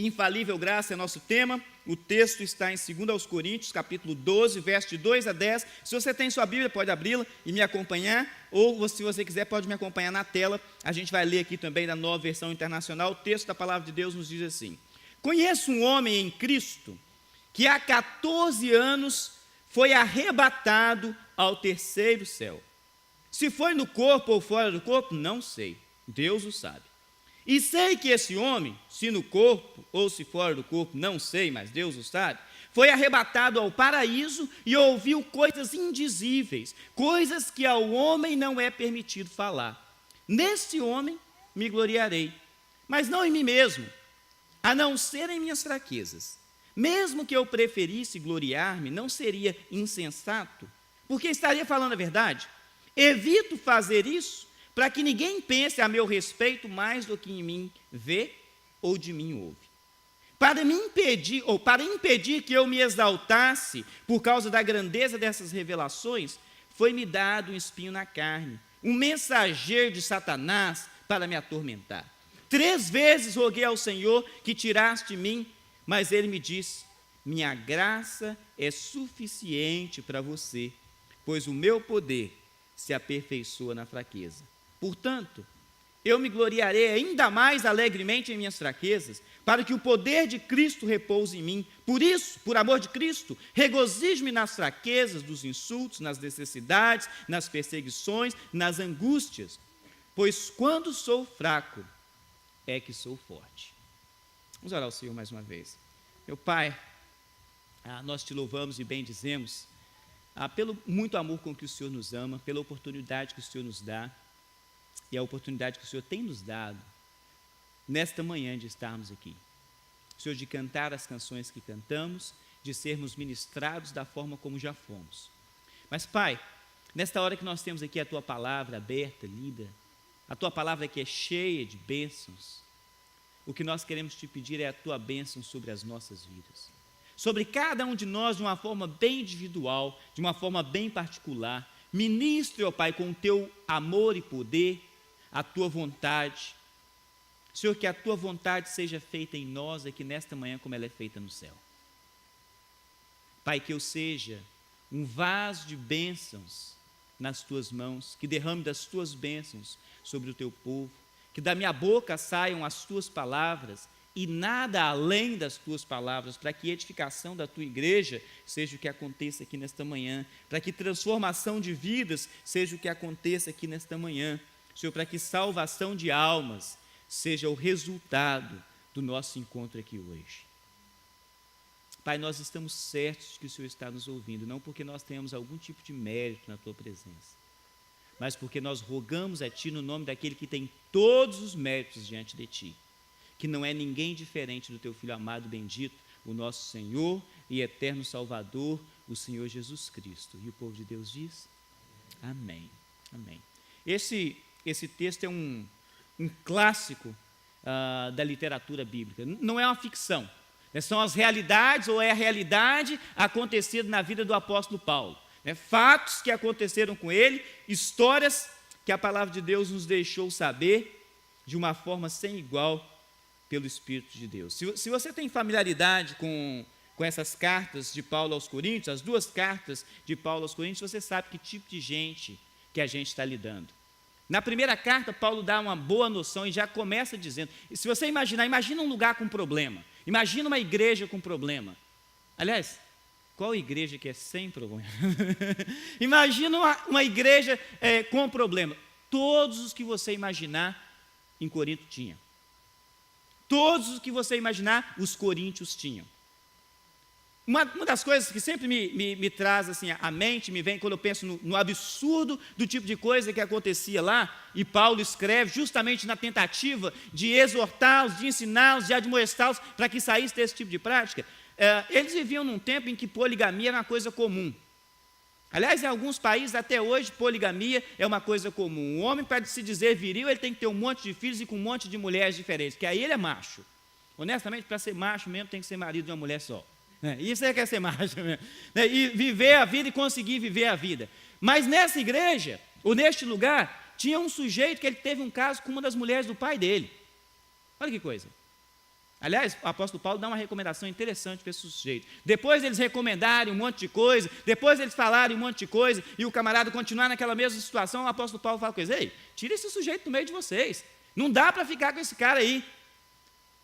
Infalível graça é nosso tema. O texto está em 2 Coríntios, capítulo 12, verso de 2 a 10. Se você tem sua Bíblia, pode abri-la e me acompanhar, ou se você quiser, pode me acompanhar na tela. A gente vai ler aqui também da Nova Versão Internacional. O texto da Palavra de Deus nos diz assim: conheço um homem em Cristo que há 14 anos foi arrebatado ao terceiro céu. Se foi no corpo ou fora do corpo, não sei, Deus o sabe. E sei que esse homem, se no corpo ou se fora do corpo, não sei, mas Deus o sabe, foi arrebatado ao paraíso e ouviu coisas indizíveis, coisas que ao homem não é permitido falar. Neste homem me gloriarei, mas não em mim mesmo, a não ser em minhas fraquezas. Mesmo que eu preferisse gloriar-me, não seria insensato, porque estaria falando a verdade. Evito fazer isso para que ninguém pense a meu respeito mais do que em mim vê ou de mim ouve. Para impedir que eu me exaltasse por causa da grandeza dessas revelações, foi-me dado um espinho na carne, um mensageiro de Satanás para me atormentar. 3 vezes roguei ao Senhor que tirasse de mim, mas ele me disse: minha graça é suficiente para você, pois o meu poder se aperfeiçoa na fraqueza. Portanto, eu me gloriarei ainda mais alegremente em minhas fraquezas, para que o poder de Cristo repouse em mim. Por isso, por amor de Cristo, regozijo-me nas fraquezas, dos insultos, nas necessidades, nas perseguições, nas angústias, pois quando sou fraco, é que sou forte. Vamos orar ao Senhor mais uma vez. Meu Pai, nós te louvamos e bendizemos pelo muito amor com que o Senhor nos ama, pela oportunidade que o Senhor nos dá, e a oportunidade que o Senhor tem nos dado, nesta manhã, de estarmos aqui. Senhor, de cantar as canções que cantamos, de sermos ministrados da forma como já fomos. Mas, Pai, nesta hora que nós temos aqui a Tua palavra aberta, lida, a Tua palavra que é cheia de bênçãos, o que nós queremos te pedir é a Tua bênção sobre as nossas vidas. Sobre cada um de nós, de uma forma bem individual, de uma forma bem particular. Ministre, ó Pai, com o Teu amor e poder, a Tua vontade. Senhor, que a Tua vontade seja feita em nós aqui nesta manhã como ela é feita no céu. Pai, que eu seja um vaso de bênçãos nas Tuas mãos, que derrame das Tuas bênçãos sobre o Teu povo, que da minha boca saiam as Tuas palavras e nada além das Tuas palavras, para que a edificação da Tua igreja seja o que aconteça aqui nesta manhã, para que transformação de vidas seja o que aconteça aqui nesta manhã. Senhor, para que salvação de almas seja o resultado do nosso encontro aqui hoje. Pai, nós estamos certos de que o Senhor está nos ouvindo, não porque nós tenhamos algum tipo de mérito na Tua presença, mas porque nós rogamos a Ti no nome daquele que tem todos os méritos diante de Ti, que não é ninguém diferente do Teu Filho amado e bendito, o nosso Senhor e eterno Salvador, o Senhor Jesus Cristo. E o povo de Deus diz: amém. Amém. Esse texto é um clássico da literatura bíblica. Não é uma ficção. São as realidades, ou é a realidade acontecida na vida do apóstolo Paulo. Fatos que aconteceram com ele, histórias que a palavra de Deus nos deixou saber de uma forma sem igual pelo Espírito de Deus. Se você tem familiaridade com essas cartas de Paulo aos Coríntios, as 2 cartas de Paulo aos Coríntios, você sabe que tipo de gente que a gente está lidando. Na primeira carta, Paulo dá uma boa noção e já começa dizendo, se você imagina um lugar com problema, imagina uma igreja com problema. Aliás, qual igreja que é sem problema? Imagina uma igreja com problema. Todos os que você imaginar, em Corinto tinha. Todos os que você imaginar, os coríntios tinham. Uma das coisas que sempre me traz assim, à mente, me vem quando eu penso no absurdo do tipo de coisa que acontecia lá, e Paulo escreve justamente na tentativa de exortá-los, de ensiná-los, de admoestá-los para que saísse desse tipo de prática. Eles viviam num tempo em que poligamia era uma coisa comum. Aliás, em alguns países, até hoje, poligamia é uma coisa comum. O homem, para se dizer viril, ele tem que ter um monte de filhos e com um monte de mulheres diferentes, porque aí ele é macho. Honestamente, para ser macho mesmo, tem que ser marido de uma mulher só. Isso é que é ser macho mesmo. E viver a vida e conseguir viver a vida. Mas nessa igreja, ou neste lugar, tinha um sujeito que ele teve um caso com uma das mulheres do pai dele. Olha que coisa. Aliás, o apóstolo Paulo dá uma recomendação interessante para esse sujeito. Depois eles recomendarem um monte de coisa, depois eles falarem um monte de coisa, e o camarada continuar naquela mesma situação, o apóstolo Paulo fala com eles: ei, tira esse sujeito do meio de vocês. Não dá para ficar com esse cara aí.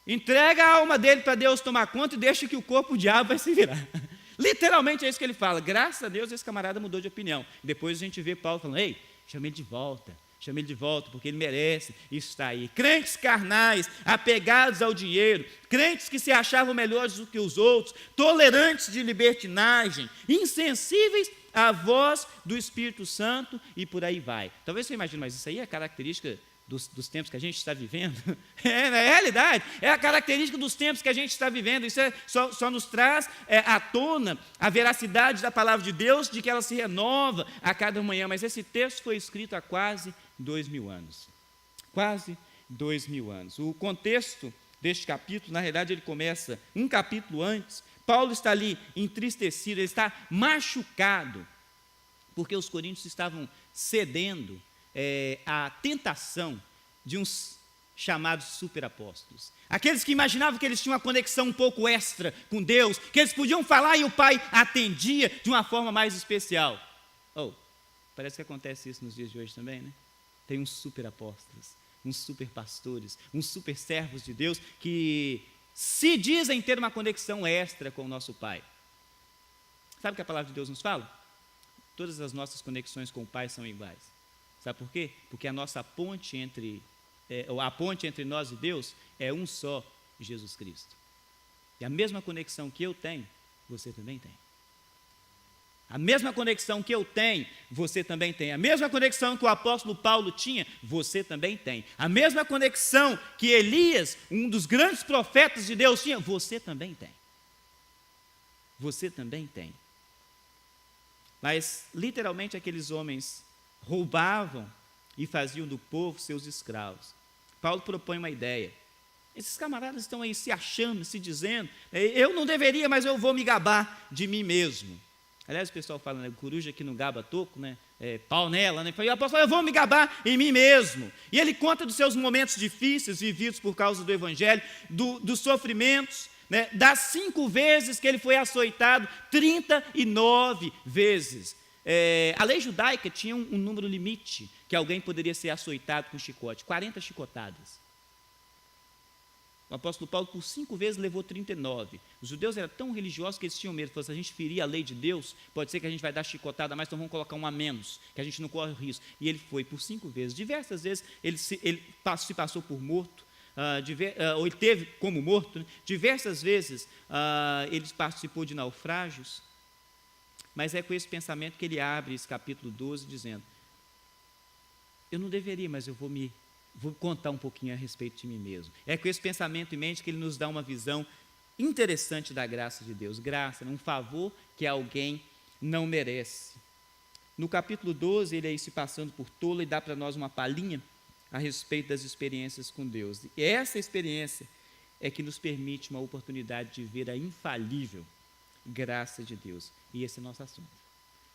Entrega a alma dele para Deus tomar conta e deixa que o corpo, o diabo, vai se virar. Literalmente é isso que ele fala. Graças a Deus esse camarada mudou de opinião. Depois a gente vê Paulo falando: ei, chama ele de volta. Chama ele de volta, porque ele merece. Isso está aí. Crentes carnais, apegados ao dinheiro, crentes que se achavam melhores do que os outros, tolerantes de libertinagem, insensíveis à voz do Espírito Santo, e por aí vai. Talvez você imagine, mas isso aí é característica dos tempos que a gente está vivendo? Na realidade, é a característica dos tempos que a gente está vivendo. Isso só nos traz à tona a veracidade da palavra de Deus, de que ela se renova a cada manhã. Mas esse texto foi escrito há quase 2000 anos. Quase 2000 anos. O contexto deste capítulo, na realidade, ele começa um capítulo antes. Paulo está ali entristecido, ele está machucado, porque os coríntios estavam cedendo à tentação de uns chamados superapóstolos. Aqueles que imaginavam que eles tinham uma conexão um pouco extra com Deus, que eles podiam falar e o Pai atendia de uma forma mais especial. Parece que acontece isso nos dias de hoje também, né? Tem uns superapóstolos, uns superpastores, uns super servos de Deus que se dizem ter uma conexão extra com o nosso Pai. Sabe o que a palavra de Deus nos fala? Todas as nossas conexões com o Pai são iguais. Sabe por quê? Porque a nossa ponte entre nós e Deus é um só, Jesus Cristo. E a mesma conexão que eu tenho, você também tem. A mesma conexão que eu tenho, você também tem. A mesma conexão que o apóstolo Paulo tinha, você também tem. A mesma conexão que Elias, um dos grandes profetas de Deus, tinha, você também tem. Você também tem. Mas, literalmente, aqueles homens roubavam e faziam do povo seus escravos. Paulo propõe uma ideia. Esses camaradas estão aí se achando, se dizendo: eu não deveria, mas eu vou me gabar de mim mesmo. Aliás, o pessoal fala, né, coruja que não gaba toco, né, pau nela, né? E o apóstolo fala: eu vou me gabar em mim mesmo. E ele conta dos seus momentos difíceis vividos por causa do evangelho, dos sofrimentos, né, das 5 vezes que ele foi açoitado, 39 vezes. A lei judaica tinha um número limite que alguém poderia ser açoitado com chicote, 40 chicotadas. O apóstolo Paulo, por 5 vezes, levou 39. Os judeus eram tão religiosos que eles tinham medo. Falaram: se a gente ferir a lei de Deus, pode ser que a gente vai dar chicotada a mais, então vamos colocar um a menos, que a gente não corre o risco. E ele foi por 5 vezes. Diversas vezes ele se passou por morto, ou ele teve como morto, né? Diversas vezes ele participou de naufrágios. Mas é com esse pensamento que ele abre esse capítulo 12, dizendo: eu não deveria, mas eu vou contar um pouquinho a respeito de mim mesmo. É com esse pensamento em mente que ele nos dá uma visão interessante da graça de Deus. Graça, um favor que alguém não merece. No capítulo 12, ele aí se passando por tolo e dá para nós uma palhinha a respeito das experiências com Deus. E essa experiência é que nos permite uma oportunidade de ver a infalível graça de Deus. E esse é o nosso assunto.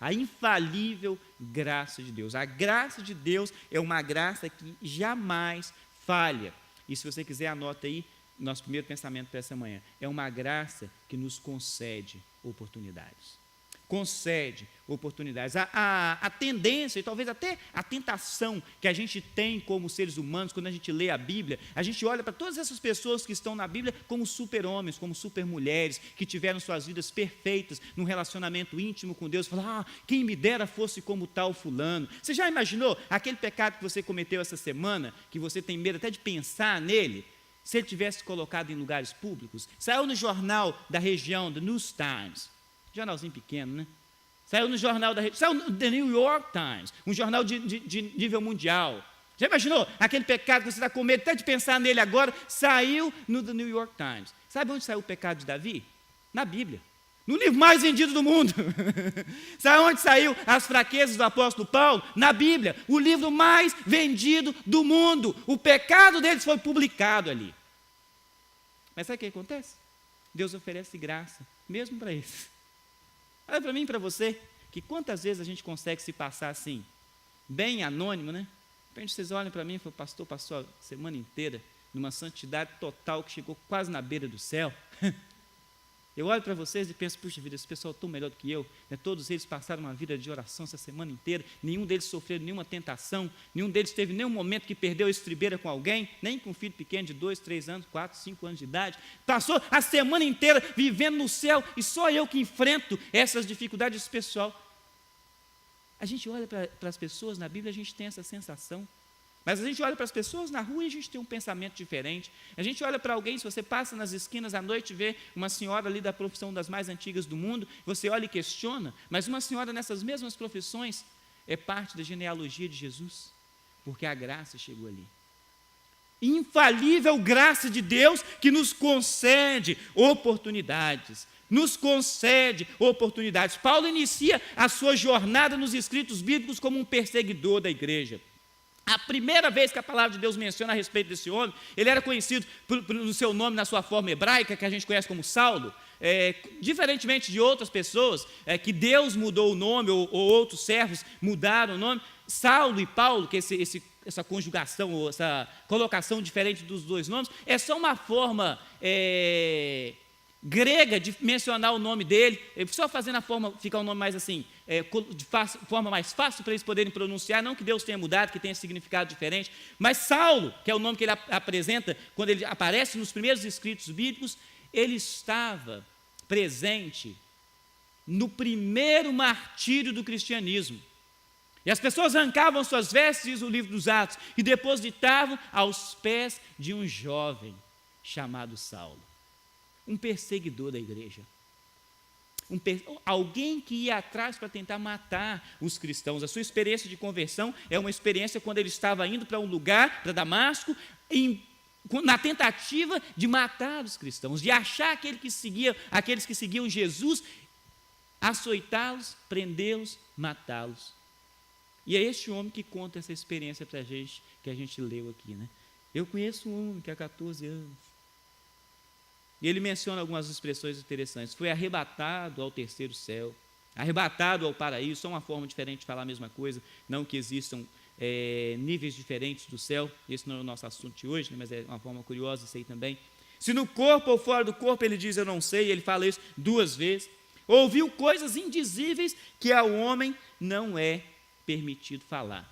A infalível graça de Deus. A graça de Deus é uma graça que jamais falha. E se você quiser, anota aí nosso primeiro pensamento para essa manhã. É uma graça que nos concede oportunidades. Concede oportunidades. A tendência e talvez até a tentação que a gente tem como seres humanos, quando a gente lê a Bíblia, a gente olha para todas essas pessoas que estão na Bíblia como super-homens, como super-mulheres, que tiveram suas vidas perfeitas, num relacionamento íntimo com Deus, fala: quem me dera fosse como tal fulano. Você já imaginou aquele pecado que você cometeu essa semana, que você tem medo até de pensar nele? Se ele tivesse colocado em lugares públicos, saiu no jornal da região, do News Times, jornalzinho pequeno, né? Saiu no jornal saiu no The New York Times, um jornal de nível mundial. Já imaginou? Aquele pecado que você está com medo até de pensar nele agora, saiu no The New York Times. Sabe onde saiu o pecado de Davi? Na Bíblia. No livro mais vendido do mundo. Sabe onde saiu as fraquezas do apóstolo Paulo? Na Bíblia. O livro mais vendido do mundo. O pecado deles foi publicado ali. Mas sabe o que acontece? Deus oferece graça, mesmo para eles. Olha para mim e para você, que quantas vezes a gente consegue se passar assim, bem anônimo, né? De repente vocês olham para mim e falam: pastor, passou a semana inteira numa santidade total que chegou quase na beira do céu. Eu olho para vocês e penso, puxa vida, esse pessoal é tão melhor do que eu, né? Todos eles passaram uma vida de oração essa semana inteira, nenhum deles sofreu nenhuma tentação, nenhum deles teve nenhum momento que perdeu a estribeira com alguém, nem com um filho pequeno de 2, 3 anos, 4, 5 anos de idade, passou a semana inteira vivendo no céu, e só eu que enfrento essas dificuldades pessoal. A gente olha para as pessoas na Bíblia, a gente tem essa sensação. Mas a gente olha para as pessoas na rua e a gente tem um pensamento diferente. A gente olha para alguém, se você passa nas esquinas à noite e vê uma senhora ali da profissão das mais antigas do mundo, você olha e questiona, mas uma senhora nessas mesmas profissões é parte da genealogia de Jesus, porque a graça chegou ali. Infalível graça de Deus que nos concede oportunidades. Nos concede oportunidades. Paulo inicia a sua jornada nos escritos bíblicos como um perseguidor da igreja. A primeira vez que a palavra de Deus menciona a respeito desse homem, ele era conhecido pelo seu nome na sua forma hebraica, que a gente conhece como Saulo, diferentemente de outras pessoas, que Deus mudou o nome, ou outros servos mudaram o nome. Saulo e Paulo, que essa conjugação, ou essa colocação diferente dos dois nomes, é só uma forma grega de mencionar o nome dele, só fazendo a forma, ficar o nome mais assim, forma mais fácil para eles poderem pronunciar, não que Deus tenha mudado, que tenha significado diferente, mas Saulo, que é o nome que ele apresenta, quando ele aparece nos primeiros escritos bíblicos, ele estava presente no primeiro martírio do cristianismo, e as pessoas arrancavam suas vestes, diz o livro dos Atos, e depositavam aos pés de um jovem chamado Saulo, um perseguidor da igreja, alguém que ia atrás para tentar matar os cristãos. A sua experiência de conversão é uma experiência quando ele estava indo para um lugar, para Damasco, na tentativa de matar os cristãos, de achar aqueles que seguiam Jesus, açoitá-los, prendê-los, matá-los. E é este homem que conta essa experiência para a gente, que a gente leu aqui, né? Eu conheço um homem que há 14 anos, e ele menciona algumas expressões interessantes. Foi arrebatado ao terceiro céu, arrebatado ao paraíso, só uma forma diferente de falar a mesma coisa, não que existam níveis diferentes do céu, esse não é o nosso assunto de hoje, né, mas é uma forma curiosa isso aí também. Se no corpo ou fora do corpo, ele diz, eu não sei, ele fala isso 2 vezes. Ouviu coisas indizíveis que ao homem não é permitido falar.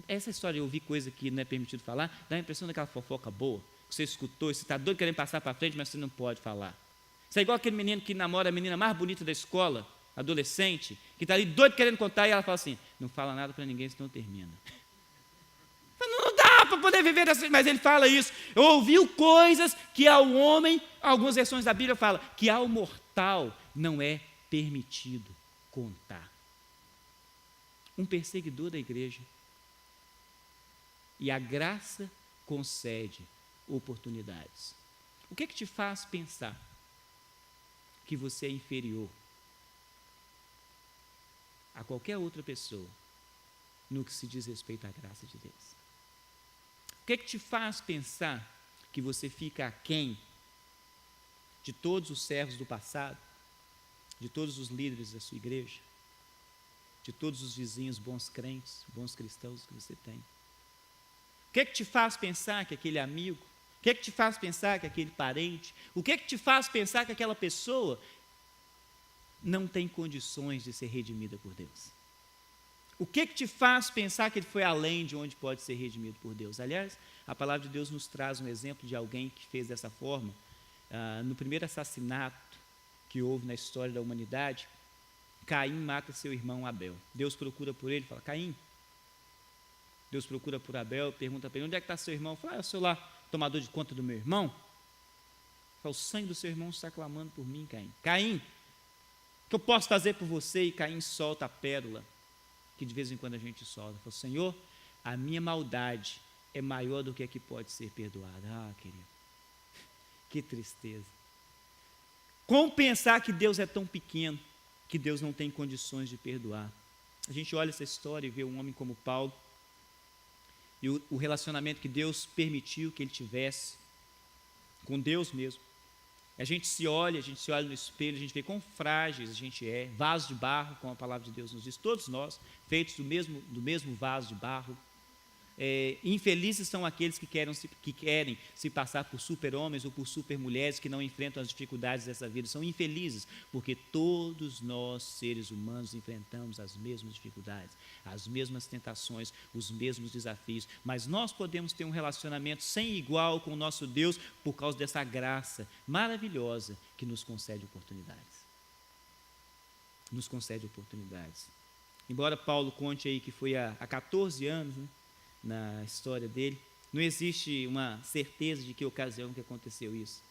Essa história de ouvir coisa que não é permitido falar, dá a impressão daquela fofoca boa, que você escutou, você está doido querendo passar para frente, mas você não pode falar. Você é igual aquele menino que namora a menina mais bonita da escola, adolescente, que está ali doido querendo contar, e ela fala assim, não fala nada para ninguém, senão termina. Não dá para poder viver assim, mas ele fala isso. Ouviu coisas que ao homem, algumas versões da Bíblia falam, que ao mortal não é permitido contar. Um perseguidor da igreja. E a graça concede oportunidades. O que te faz pensar que você é inferior a qualquer outra pessoa no que se diz respeito à graça de Deus? O que te faz pensar que você fica aquém de todos os servos do passado, de todos os líderes da sua igreja, de todos os vizinhos bons crentes, bons cristãos que você tem? O que te faz pensar que aquele amigo, o que te faz pensar que aquele parente, o que te faz pensar que aquela pessoa não tem condições de ser redimida por Deus? O que te faz pensar que ele foi além de onde pode ser redimido por Deus? Aliás, a palavra de Deus nos traz um exemplo de alguém que fez dessa forma. No primeiro assassinato que houve na história da humanidade, Caim mata seu irmão Abel. Deus procura por ele e fala, Caim. Deus procura por Abel, pergunta para ele, onde é que está seu irmão? Fala, eu sou lá, tomador de conta do meu irmão. Fala, o sangue do seu irmão está clamando por mim, Caim. Caim, o que eu posso fazer por você? E Caim solta a pérola, que de vez em quando a gente solta. Fala, Senhor, a minha maldade é maior do que a que pode ser perdoada. Ah, querido, que tristeza. Como pensar que Deus é tão pequeno, que Deus não tem condições de perdoar? A gente olha essa história e vê um homem como Paulo, e o relacionamento que Deus permitiu que ele tivesse com Deus mesmo. A gente se olha no espelho, a gente vê quão frágeis a gente é, vaso de barro, como a palavra de Deus nos diz, todos nós, feitos do mesmo vaso de barro. Infelizes são aqueles que querem se passar por super-homens ou por super-mulheres que não enfrentam as dificuldades dessa vida. São infelizes, porque todos nós, seres humanos, enfrentamos as mesmas dificuldades, as mesmas tentações, os mesmos desafios, mas nós podemos ter um relacionamento sem igual com o nosso Deus por causa dessa graça maravilhosa que nos concede oportunidades. Nos concede oportunidades. Embora Paulo conte aí que foi há 14 anos, né, na história dele, não existe uma certeza de que ocasião que aconteceu isso.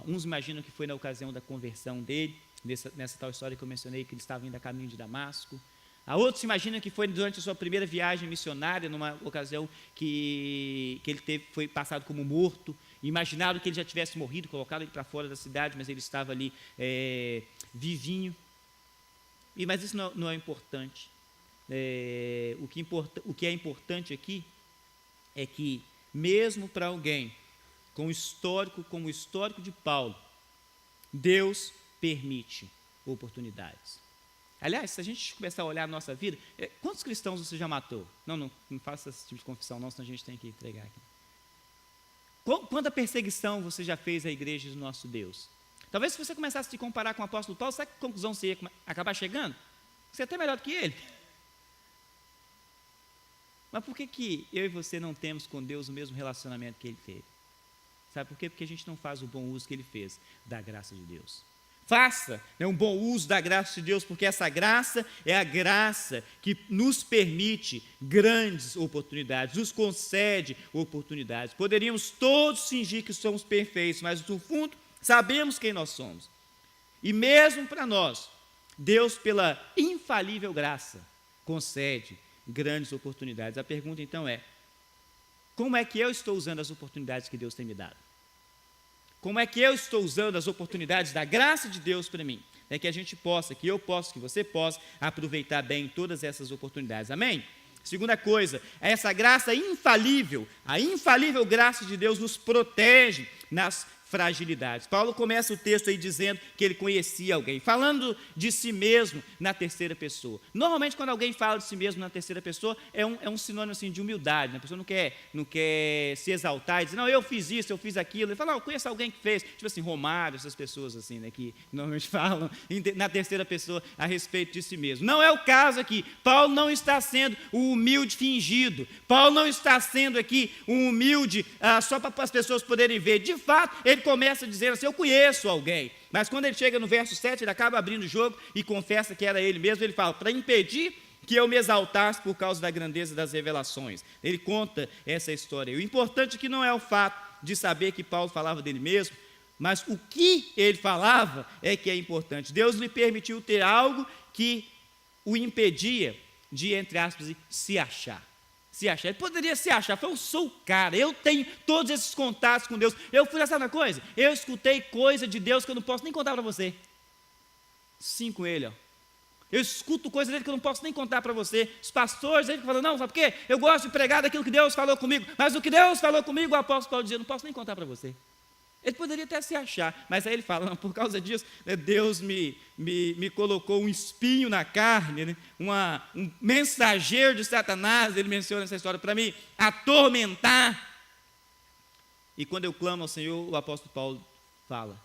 Uns imaginam que foi na ocasião da conversão dele, nessa tal história que eu mencionei, que ele estava indo a caminho de Damasco. Outros imaginam que foi durante a sua primeira viagem missionária, numa ocasião que ele foi passado como morto. Imaginaram que ele já tivesse morrido, colocaram ele para fora da cidade, mas ele estava ali vivinho. Mas isso não é importante. O que é importante aqui é que, mesmo para alguém com histórico como o histórico de Paulo, Deus permite oportunidades. Aliás, se a gente começar a olhar a nossa vida, quantos cristãos você já matou? Não faça esse tipo de confissão, não, senão a gente tem que entregar aqui. Quanta perseguição você já fez à igreja do nosso Deus? Talvez se você começasse a se comparar com o apóstolo Paulo, sabe que conclusão você ia acabar chegando? Você é até melhor do que ele. Mas por que eu e você não temos com Deus o mesmo relacionamento que ele teve? Sabe por quê? Porque a gente não faz o bom uso que ele fez da graça de Deus. Faça um bom uso da graça de Deus, porque essa graça é a graça que nos permite grandes oportunidades, nos concede oportunidades. Poderíamos todos fingir que somos perfeitos, mas no fundo sabemos quem nós somos. E mesmo para nós, Deus, pela infalível graça, concede grandes oportunidades. A pergunta então é: como é que eu estou usando as oportunidades que Deus tem me dado? Como é que eu estou usando as oportunidades da graça de Deus para mim? É que a gente possa, que eu possa, que você possa aproveitar bem todas essas oportunidades. Amém? Segunda coisa, essa graça infalível, a infalível graça de Deus nos protege nas fragilidades. Paulo começa o texto aí dizendo que ele conhecia alguém, falando de si mesmo na terceira pessoa. Normalmente, quando alguém fala de si mesmo na terceira pessoa, é um sinônimo assim, de humildade, né? A pessoa não quer se exaltar e dizer, não, eu fiz isso, eu fiz aquilo. Ele fala, eu conheço alguém que fez, tipo assim, Romário, essas pessoas assim, né, que normalmente falam na terceira pessoa a respeito de si mesmo. Não é o caso aqui. Paulo não está sendo o humilde fingido. Paulo não está sendo aqui um humilde só para as pessoas poderem ver. De fato, ele começa dizendo assim, eu conheço alguém, mas quando ele chega no verso 7, ele acaba abrindo o jogo e confessa que era ele mesmo. Ele fala, para impedir que eu me exaltasse por causa da grandeza das revelações. Ele conta essa história. E o importante aqui não é o fato de saber que Paulo falava dele mesmo, mas o que ele falava é que é importante. Deus lhe permitiu ter algo que o impedia de, entre aspas, se achar. Ele poderia se achar, eu sou o cara, eu tenho todos esses contatos com Deus. Eu fui, sabe uma coisa? Eu escutei coisa de Deus que eu não posso nem contar para você. Sim, com ele, ó. Eu escuto coisa dele que eu não posso nem contar para você. Os pastores, ele falam, não, sabe por quê? Eu gosto de pregar daquilo que Deus falou comigo, mas o que Deus falou comigo, o apóstolo Paulo dizia, eu não posso nem contar para você. Ele poderia até se achar, mas aí ele fala, não, por causa disso, Deus me colocou um espinho na carne, né? Um mensageiro de Satanás, ele menciona essa história, para me atormentar. E quando eu clamo ao Senhor, o apóstolo Paulo fala,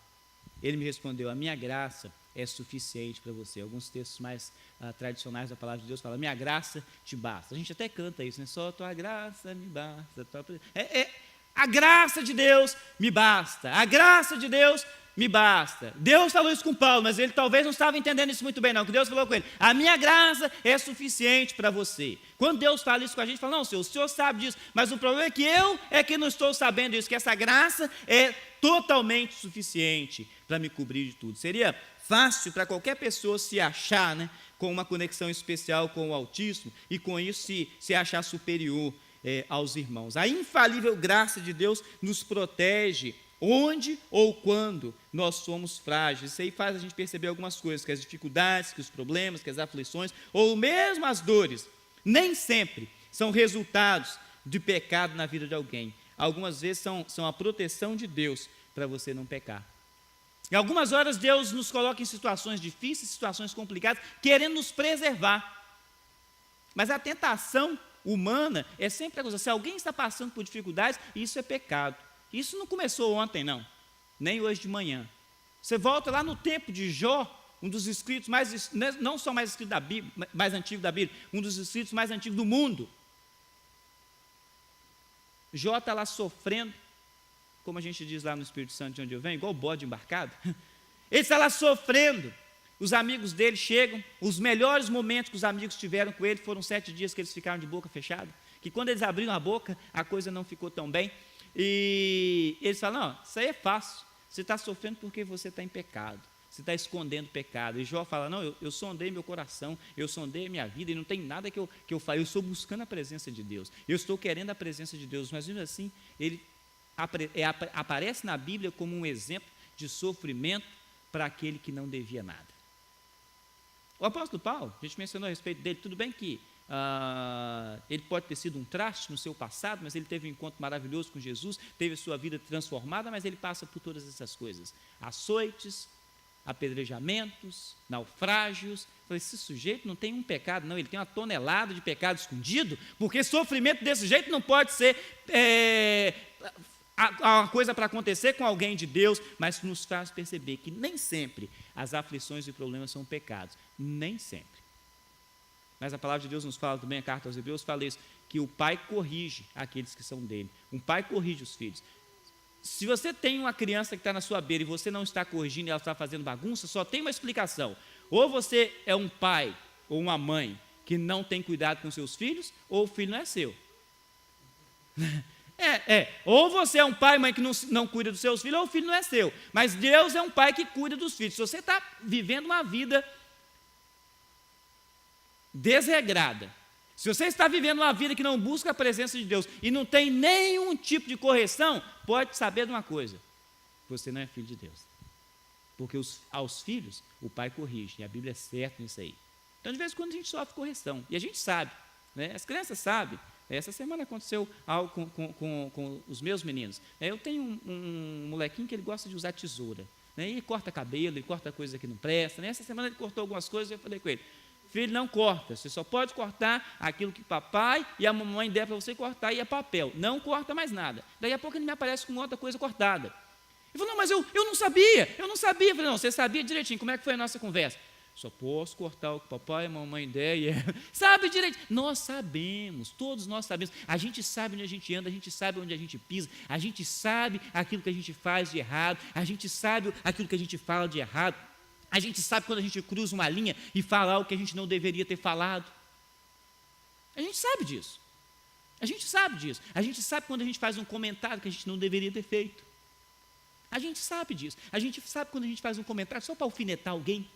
ele me respondeu, a minha graça é suficiente para você. Alguns textos mais tradicionais da palavra de Deus falam, minha graça te basta. A gente até canta isso, né? Só tua graça me basta. A graça de Deus me basta. A graça de Deus me basta. Deus falou isso com Paulo, mas ele talvez não estava entendendo isso muito bem, não. Que Deus falou com ele, a minha graça é suficiente para você. Quando Deus fala isso com a gente, fala, não, Senhor, o Senhor sabe disso, mas o problema é que eu não estou sabendo isso, que essa graça é totalmente suficiente para me cobrir de tudo. Seria fácil para qualquer pessoa se achar, né, com uma conexão especial com o Altíssimo e com isso se achar superior aos irmãos. A infalível graça de Deus nos protege onde ou quando nós somos frágeis. Isso aí faz a gente perceber algumas coisas, que as dificuldades, que os problemas, que as aflições, ou mesmo as dores, nem sempre são resultados de pecado na vida de alguém. Algumas vezes são a proteção de Deus para você não pecar. Em algumas horas Deus nos coloca em situações difíceis, situações complicadas, querendo nos preservar. Mas a tentação humana é sempre a coisa, se alguém está passando por dificuldades, isso é pecado. Isso não começou ontem, não, nem hoje de manhã. Você volta lá no tempo de Jó, um dos escritos não só mais escrito da Bíblia, mais antigo da Bíblia, um dos escritos mais antigos do mundo. Jó está lá sofrendo, como a gente diz lá no Espírito Santo, de onde eu venho, igual o bode embarcado. Ele está lá sofrendo, os amigos dele chegam, os melhores momentos que os amigos tiveram com ele, foram 7 dias que eles ficaram de boca fechada, que quando eles abriram a boca, a coisa não ficou tão bem, e eles falam, não, isso aí é fácil, você está sofrendo porque você está em pecado, você está escondendo pecado. E Jó fala, não, eu sondei meu coração, eu sondei a minha vida, e não tem nada que eu faço, eu estou buscando a presença de Deus, eu estou querendo a presença de Deus, mas mesmo assim, ele aparece na Bíblia como um exemplo de sofrimento para aquele que não devia nada. O apóstolo Paulo, a gente mencionou a respeito dele, tudo bem que ele pode ter sido um traste no seu passado, mas ele teve um encontro maravilhoso com Jesus, teve a sua vida transformada, mas ele passa por todas essas coisas, açoites, apedrejamentos, naufrágios. Falei, esse sujeito não tem um pecado, não, ele tem uma tonelada de pecado escondido, porque sofrimento desse jeito não pode ser uma coisa para acontecer com alguém de Deus, mas nos faz perceber que nem sempre as aflições e problemas são pecados, nem sempre. Mas a palavra de Deus nos fala também, a carta aos Hebreus fala isso, que o pai corrige aqueles que são dele, um pai corrige os filhos. Se você tem uma criança que está na sua beira e você não está corrigindo e ela está fazendo bagunça, só tem uma explicação, ou você é um pai ou uma mãe que não tem cuidado com seus filhos, ou o filho não é seu. Ou você é um pai e mãe que não cuida dos seus filhos, ou o filho não é seu, mas Deus é um pai que cuida dos filhos. Se você está vivendo uma vida desregrada, se você está vivendo uma vida que não busca a presença de Deus e não tem nenhum tipo de correção, pode saber de uma coisa, você não é filho de Deus, porque aos filhos o pai corrige, e a Bíblia é certa nisso aí. Então de vez em quando a gente sofre correção, e a gente sabe, né? As crianças sabem. Essa semana aconteceu algo com os meus meninos. Eu tenho um molequinho que ele gosta de usar tesoura, né? Ele corta cabelo, ele corta coisa que não presta, né? Essa semana ele cortou algumas coisas e eu falei com ele, filho, não corta, você só pode cortar aquilo que papai e a mamãe der para você cortar, e é papel, não corta mais nada. Daí a pouco ele me aparece com outra coisa cortada. Ele falou, não, mas eu não sabia. Eu falei, não, você sabia direitinho, como é que foi a nossa conversa? Só posso cortar o que papai e a mamãe der, sabe direito. Nós sabemos, todos nós sabemos, a gente sabe onde a gente anda, a gente sabe onde a gente pisa, a gente sabe aquilo que a gente faz de errado, a gente sabe aquilo que a gente fala de errado, a gente sabe quando a gente cruza uma linha e fala algo que a gente não deveria ter falado. A gente sabe disso. A gente sabe disso. A gente sabe quando a gente faz um comentário que a gente não deveria ter feito. A gente sabe disso. A gente sabe quando a gente faz um comentário só para alfinetar alguém,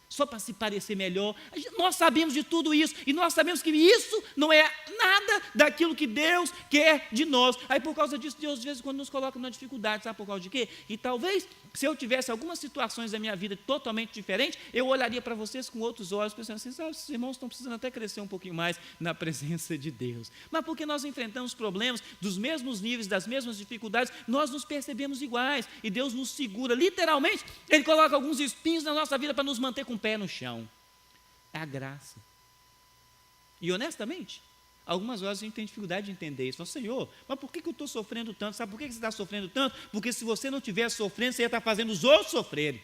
só para se parecer melhor. Nós sabemos de tudo isso, e nós sabemos que isso não é nada daquilo que Deus quer de nós. Aí por causa disso, Deus de vez em quando nos coloca numa dificuldade, sabe por causa de quê? E talvez, se eu tivesse algumas situações da minha vida totalmente diferentes, eu olharia para vocês com outros olhos, pensando assim, esses irmãos estão precisando até crescer um pouquinho mais na presença de Deus. Mas porque nós enfrentamos problemas dos mesmos níveis, das mesmas dificuldades, nós nos percebemos iguais, e Deus nos segura, literalmente, Ele coloca alguns espinhos na nossa vida para nos manter com o pé no chão. É a graça. E honestamente, algumas horas a gente tem dificuldade de entender isso. Fala, Senhor, mas por que eu estou sofrendo tanto? Sabe por que você está sofrendo tanto? Porque se você não estivesse sofrendo, você ia estar fazendo os outros sofrerem.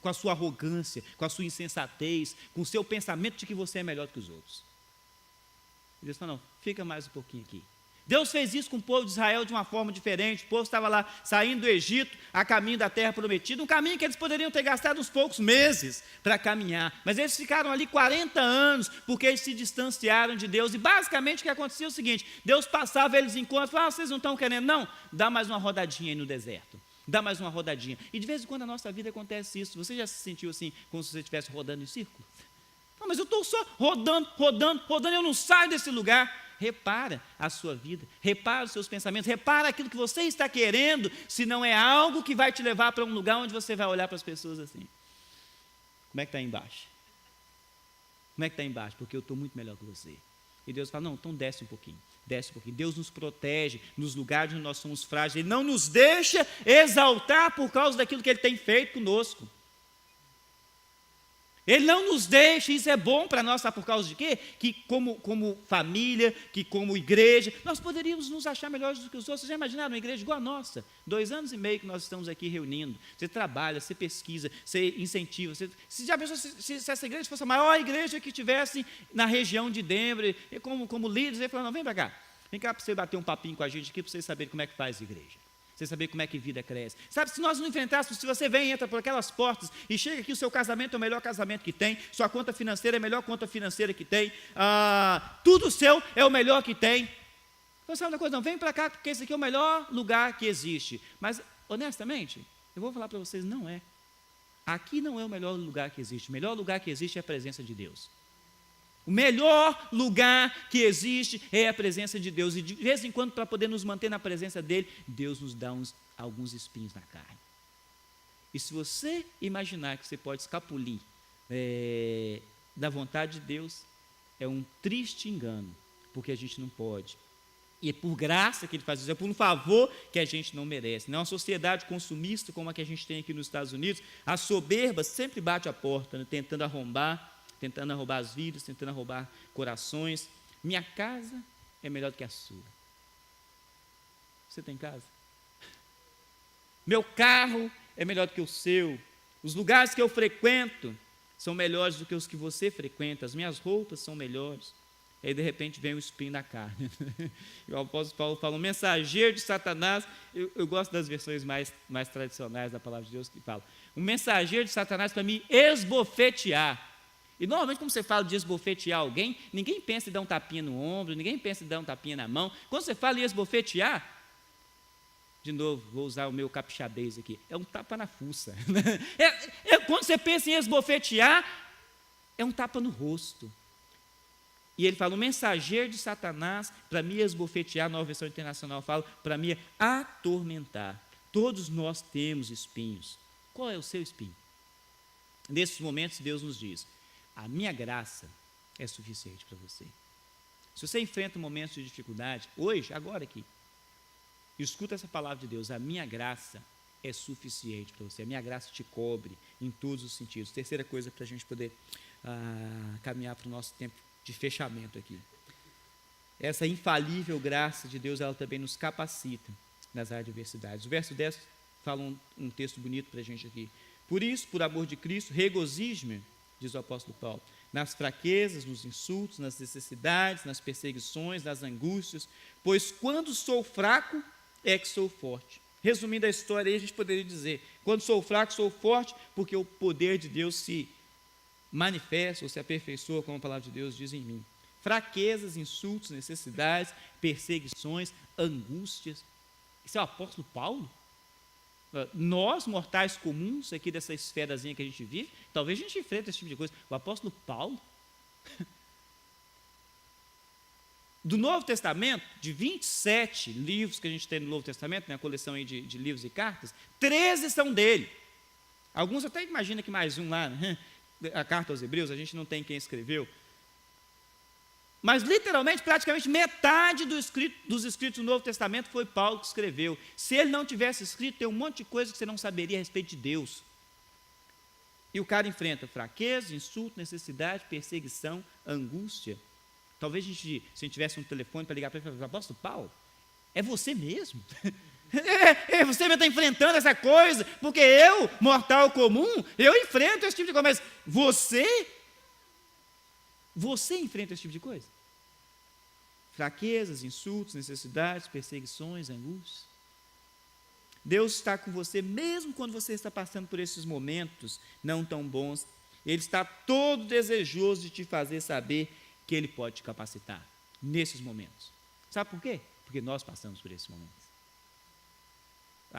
Com a sua arrogância, com a sua insensatez, com o seu pensamento de que você é melhor do que os outros. E Deus fala, não, fica mais um pouquinho aqui. Deus fez isso com o povo de Israel de uma forma diferente. O povo estava lá saindo do Egito a caminho da terra prometida, um caminho que eles poderiam ter gastado uns poucos meses para caminhar, mas eles ficaram ali 40 anos, porque eles se distanciaram de Deus, e basicamente o que acontecia é o seguinte, Deus passava eles em conta, falava, vocês não estão querendo não? Dá mais uma rodadinha aí no deserto, dá mais uma rodadinha, e de vez em quando na nossa vida acontece isso. Você já se sentiu assim, como se você estivesse rodando em círculo? Não, mas eu estou só rodando, eu não saio desse lugar. Repara a sua vida, repara os seus pensamentos, repara aquilo que você está querendo, se não é algo que vai te levar para um lugar onde você vai olhar para as pessoas assim. Como é que está aí embaixo? Como é que está aí embaixo? Porque eu estou muito melhor que você. E Deus fala, não, então desce um pouquinho. Deus nos protege nos lugares onde nós somos frágeis. Ele não nos deixa exaltar por causa daquilo que Ele tem feito conosco. Ele não nos deixa, isso é bom para nós, sabe por causa de quê? Que como família, que como igreja, nós poderíamos nos achar melhores do que os outros. Vocês já imaginaram uma igreja igual a nossa? 2 anos e meio que nós estamos aqui reunindo. Você trabalha, você pesquisa, você incentiva. Você já pensou se essa igreja fosse a maior igreja que tivesse na região de Denver, como líderes, ele falou, não, vem para cá para você bater um papinho com a gente aqui, para vocês saberem como é que faz igreja. Você saber como é que vida cresce. Sabe, se nós não enfrentássemos, se você vem e entra por aquelas portas e chega aqui, o seu casamento é o melhor casamento que tem, sua conta financeira é a melhor conta financeira que tem, tudo seu é o melhor que tem. Então, sabe uma coisa, não, vem para cá, porque esse aqui é o melhor lugar que existe. Mas, honestamente, eu vou falar para vocês, não é. Aqui não é o melhor lugar que existe. O melhor lugar que existe é a presença de Deus. O melhor lugar que existe é a presença de Deus. E de vez em quando, para poder nos manter na presença dEle, Deus nos dá alguns espinhos na carne. E se você imaginar que você pode escapulir da vontade de Deus, é um triste engano, porque a gente não pode. E é por graça que Ele faz isso, é por um favor que a gente não merece. Não é uma sociedade consumista como a que a gente tem aqui nos Estados Unidos. A soberba sempre bate a porta, né, tentando roubar as vidas, tentando roubar corações. Minha casa é melhor do que a sua. Você tem casa? Meu carro é melhor do que o seu. Os lugares que eu frequento são melhores do que os que você frequenta. As minhas roupas são melhores. E aí, de repente, vem o espinho na carne. E o apóstolo Paulo fala, um mensageiro de Satanás. Eu gosto das versões mais tradicionais da palavra de Deus que fala. Um mensageiro de Satanás para me esbofetear. E normalmente, quando você fala de esbofetear alguém, ninguém pensa em dar um tapinha no ombro, ninguém pensa em dar um tapinha na mão. Quando você fala em esbofetear, de novo, vou usar o meu capixabês aqui, é um tapa na fuça. Quando você pensa em esbofetear, é um tapa no rosto. E ele fala, um mensageiro de Satanás para me esbofetear, a Nova Versão Internacional fala, para me atormentar. Todos nós temos espinhos. Qual é o seu espinho? Nesses momentos, Deus nos diz, a minha graça é suficiente para você. Se você enfrenta momentos de dificuldade, hoje, agora aqui, escuta essa palavra de Deus, a minha graça é suficiente para você, a minha graça te cobre em todos os sentidos. Terceira coisa para a gente poder caminhar para o nosso tempo de fechamento aqui. Essa infalível graça de Deus, ela também nos capacita nas adversidades. O verso 10 fala um texto bonito para a gente aqui. Por isso, por amor de Cristo, regozijo-me, diz o apóstolo Paulo, nas fraquezas, nos insultos, nas necessidades, nas perseguições, nas angústias, pois quando sou fraco, é que sou forte. Resumindo a história aí, a gente poderia dizer, quando sou fraco, sou forte, porque o poder de Deus se manifesta ou se aperfeiçoa, como a palavra de Deus diz em mim. Fraquezas, insultos, necessidades, perseguições, angústias. Isso é o apóstolo Paulo? Nós, mortais comuns, aqui dessa esferazinha que a gente vive, talvez a gente enfrente esse tipo de coisa. O apóstolo Paulo, do Novo Testamento, de 27 livros que a gente tem no Novo Testamento, né, a coleção aí de livros e cartas, 13 são dele. Alguns até imaginam que mais um lá, né? A carta aos Hebreus, a gente não tem quem escreveu. Mas, literalmente, praticamente metade dos escritos do Novo Testamento foi Paulo que escreveu. Se ele não tivesse escrito, tem um monte de coisa que você não saberia a respeito de Deus. E o cara enfrenta fraqueza, insulto, necessidade, perseguição, angústia. Talvez se a gente tivesse um telefone para ligar para ele e falar, apóstolo Paulo, é você mesmo? Você mesmo está enfrentando essa coisa, porque eu, mortal comum, eu enfrento esse tipo de coisa, mas você enfrenta esse tipo de coisa? Fraquezas, insultos, necessidades, perseguições, angústias. Deus está com você, mesmo quando você está passando por esses momentos não tão bons. Ele está todo desejoso de te fazer saber que Ele pode te capacitar nesses momentos. Sabe por quê? Porque nós passamos por esses momentos.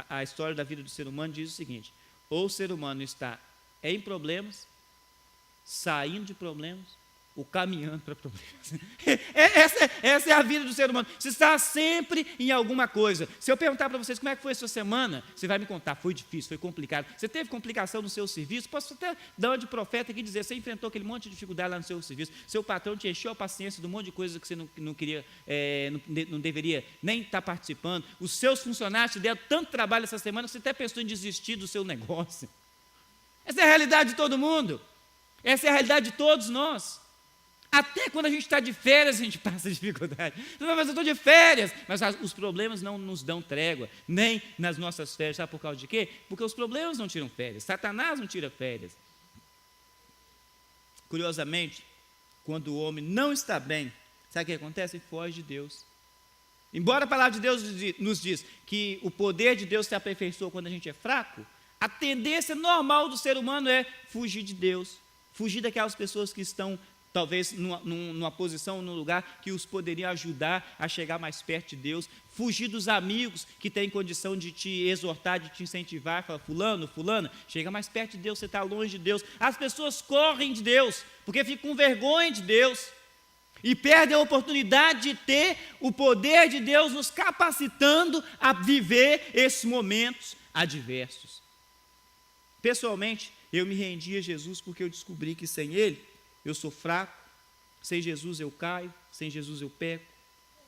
A história da vida do ser humano diz o seguinte, ou o ser humano está em problemas, saindo de problemas, ou caminhando para problemas. Essa é a vida do ser humano. Você está sempre em alguma coisa. Se eu perguntar para vocês como é que foi a sua semana, você vai me contar, foi difícil, foi complicado. Você teve complicação no seu serviço? Posso até dar uma de profeta aqui e dizer, você enfrentou aquele monte de dificuldade lá no seu serviço, seu patrão te encheu a paciência de um monte de coisa que você não queria, não deveria nem estar participando. Os seus funcionários te deram tanto trabalho essa semana, você até pensou em desistir do seu negócio. Essa é a realidade de todo mundo. Essa é a realidade de todos nós. Até quando a gente está de férias, a gente passa dificuldade. Mas eu estou de férias. Mas os problemas não nos dão trégua, nem nas nossas férias. Sabe por causa de quê? Porque os problemas não tiram férias. Satanás não tira férias. Curiosamente, quando o homem não está bem, sabe o que acontece? Ele foge de Deus. Embora a palavra de Deus nos diz que o poder de Deus se aperfeiçoa quando a gente é fraco, a tendência normal do ser humano é fugir de Deus. Fugir daquelas pessoas que estão talvez numa posição, num lugar que os poderiam ajudar a chegar mais perto de Deus, fugir dos amigos que têm condição de te exortar, de te incentivar, falar, fulano, fulana, chega mais perto de Deus, você está longe de Deus. As pessoas correm de Deus, porque ficam com vergonha de Deus, e perdem a oportunidade de ter o poder de Deus nos capacitando a viver esses momentos adversos. Pessoalmente, eu me rendi a Jesus porque eu descobri que sem Ele, eu sou fraco, sem Jesus eu caio, sem Jesus eu peco,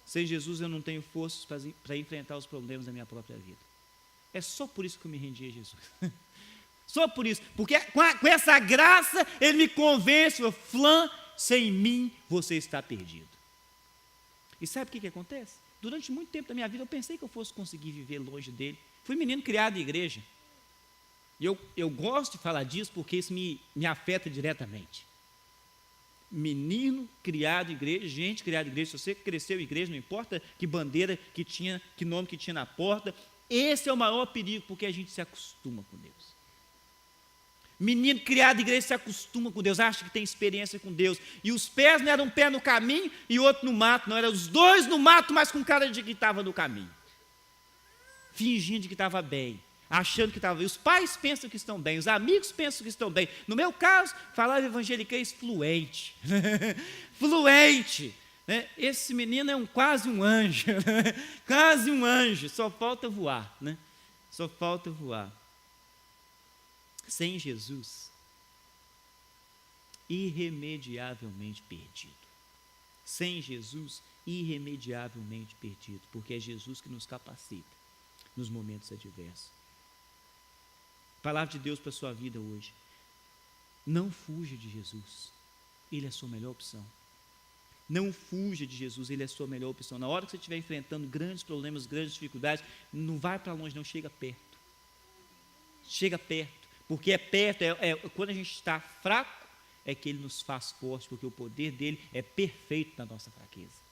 sem Jesus eu não tenho forças para enfrentar os problemas da minha própria vida. É só por isso que eu me rendi a Jesus. Só por isso, porque com essa graça Ele me convence, Flã, sem mim você está perdido. E sabe o que acontece? Durante muito tempo da minha vida eu pensei que eu fosse conseguir viver longe dele. Fui menino criado em igreja. E eu gosto de falar disso porque isso me afeta diretamente. Menino criado em igreja, gente criada em igreja, se você cresceu em igreja, não importa que bandeira que tinha, que nome que tinha na porta, esse é o maior perigo, porque a gente se acostuma com Deus. Menino criado em igreja se acostuma com Deus, acha que tem experiência com Deus, e os pés não eram um pé no caminho e o outro no mato, não, eram os dois no mato, mas com cara de que estava no caminho, fingindo que estava bem, achando que estava bem. Os pais pensam que estão bem, os amigos pensam que estão bem. No meu caso, falava evangeliquez fluente. Fluente. Né? Esse menino é quase um anjo. Né? Quase um anjo. Só falta voar. Né? Só falta voar. Sem Jesus, irremediavelmente perdido. Sem Jesus, irremediavelmente perdido. Porque é Jesus que nos capacita nos momentos adversos. Palavra de Deus para a sua vida hoje. Não fuja de Jesus. Ele é a sua melhor opção. Não fuja de Jesus, Ele é a sua melhor opção. Na hora que você estiver enfrentando grandes problemas, grandes dificuldades, não vai para longe, não, chega perto. Chega perto, porque é perto, quando a gente está fraco, é que Ele nos faz forte, porque o poder dEle é perfeito na nossa fraqueza.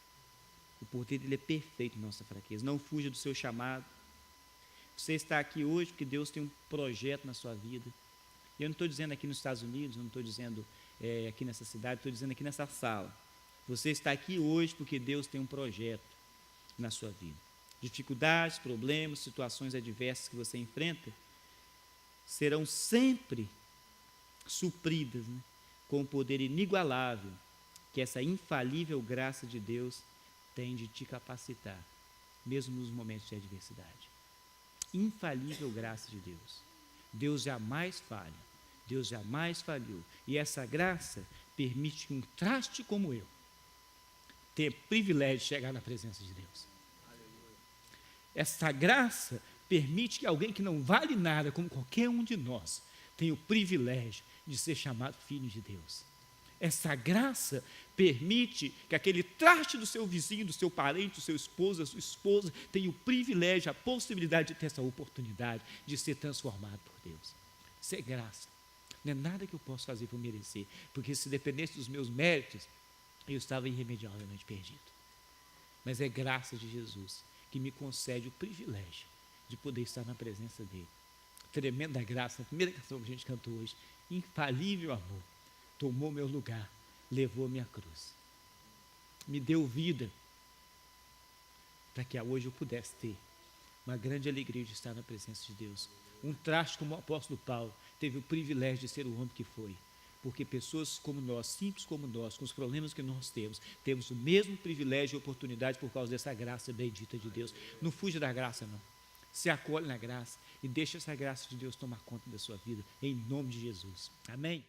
O poder dEle é perfeito na nossa fraqueza. Não fuja do seu chamado. Você está aqui hoje porque Deus tem um projeto na sua vida. Eu não estou dizendo aqui nos Estados Unidos, não estou dizendo aqui nessa cidade, estou dizendo aqui nessa sala. Você está aqui hoje porque Deus tem um projeto na sua vida. Dificuldades, problemas, situações adversas que você enfrenta serão sempre supridas, né, com o poder inigualável que essa infalível graça de Deus tem de te capacitar, mesmo nos momentos de adversidade. Infalível graça de Deus. Deus jamais falha, Deus jamais falhou. E essa graça permite que um traste como eu tenha privilégio de chegar na presença de Deus. Essa graça permite que alguém que não vale nada, como qualquer um de nós, tenha o privilégio de ser chamado filho de Deus. Essa graça permite que aquele traste do seu vizinho, do seu parente, do seu esposo, da sua esposa, tenha o privilégio, a possibilidade de ter essa oportunidade de ser transformado por Deus. Isso é graça. Não é nada que eu possa fazer para merecer, porque se dependesse dos meus méritos, eu estava irremediavelmente perdido. Mas é graça de Jesus que me concede o privilégio de poder estar na presença dEle. Tremenda graça, a primeira canção que a gente cantou hoje, infalível amor. Tomou meu lugar, levou a minha cruz, me deu vida, para que hoje eu pudesse ter uma grande alegria de estar na presença de Deus. Um traste como o apóstolo Paulo teve o privilégio de ser o homem que foi, porque pessoas como nós, simples como nós, com os problemas que nós temos o mesmo privilégio e oportunidade por causa dessa graça bendita de Deus. Não fuja da graça, não. Se acolhe na graça e deixa essa graça de Deus tomar conta da sua vida, em nome de Jesus. Amém?